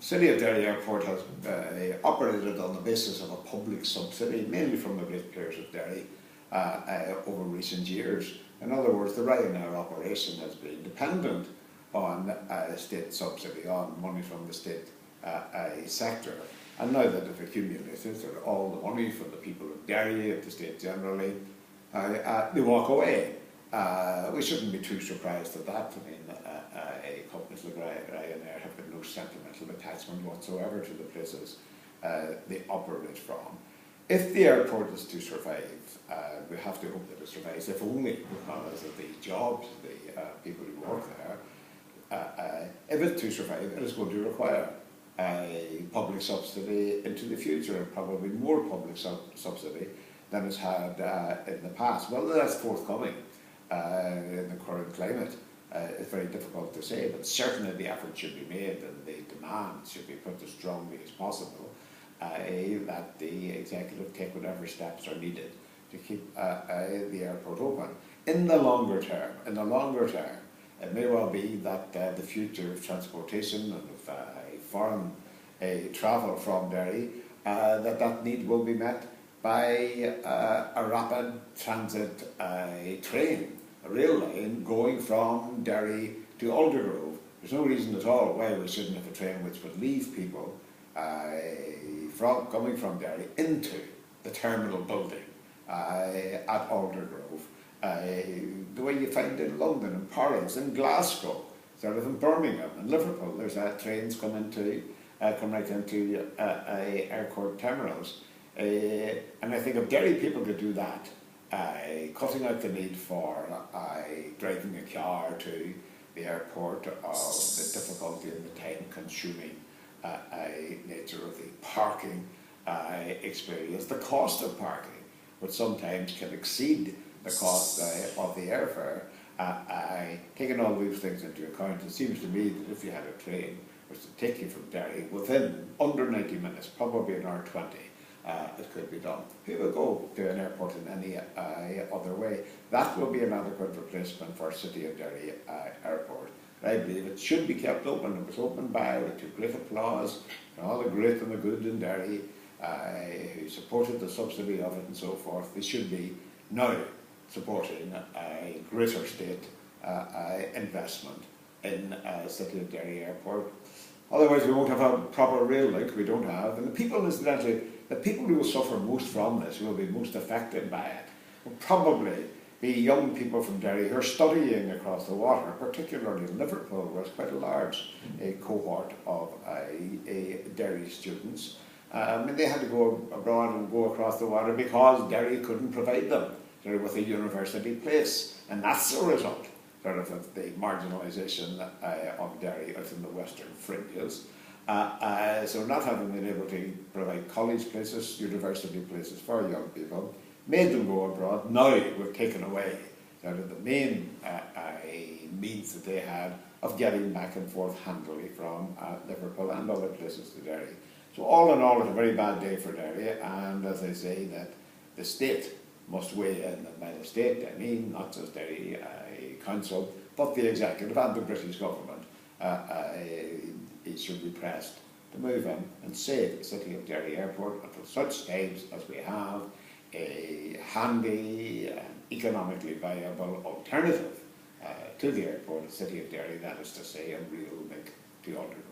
City of Derry Airport has operated on the basis of a public subsidy, mainly from the ratepayers of Derry, over recent years. In other words, the Ryanair operation has been dependent on state subsidy, on money from the state sector. And now that they've accumulated all the money from the people of Derry, of the state generally, they walk away. We shouldn't be too surprised at that. I mean, companies like Ryanair have got no sentimental attachment whatsoever to the places they operate from. If the airport is to survive, we have to hope that it survives, if only because of the jobs, the people who work there. If it's to survive, it is going to require a public subsidy into the future, and probably more public subsidy than it's had in the past. Whether that's forthcoming in the current climate, it's very difficult to say, but certainly the effort should be made and the demand should be put as strongly as possible that the executive take whatever steps are needed to keep the airport open. In the longer term, it may well be that the future of transportation and of foreign travel from Derry, that need will be met by a rapid transit train, a rail line going from Derry to Aldergrove. There's no reason at all why we shouldn't have a train which would leave people coming from Derry into the terminal building at Aldergrove, the way you find in London and Paris and Glasgow, sort of in Birmingham and Liverpool. There's trains come right into airport terminals. And I think if Derry people could do that, cutting out the need for driving a car to the airport, of the difficulty and the time-consuming nature of the parking experience, the cost of parking, which sometimes can exceed the cost of the airfare. Taking all these things into account, it seems to me that if you had a train which would take you from Derry within under 90 minutes, probably an hour 20, it could be done. People go to an airport in any other way. That will be an adequate replacement for City of Derry Airport. I believe it should be kept open. It was opened to great applause from all the great and the good in Derry who supported the subsidy of it and so forth. They should be now supporting a greater state investment in City of Derry Airport. Otherwise we won't have a proper rail link. We don't have. And the people, incidentally, the people who will suffer most from this, who will be most affected by it, will probably be young people from Derry who are studying across the water, particularly in Liverpool, where there's quite a large cohort of Derry students. And they had to go abroad and go across the water because Derry couldn't provide them with a university place. And that's the result of the marginalisation of Derry out in the western fringes. So not having been able to provide college places, university places for young people, made them go abroad. Now we've taken away the main means that they had of getting back and forth handily from Liverpool and other places to Derry. So all in all, it's a very bad day for Derry, and as I say, that the state must weigh in, and by the state I mean not just Derry Council, but the executive and the British government. It should be pressed to move in and save the City of Derry Airport until such times as we have a handy and economically viable alternative to the airport, the City of Derry, that is to say a real link to Aldergrove.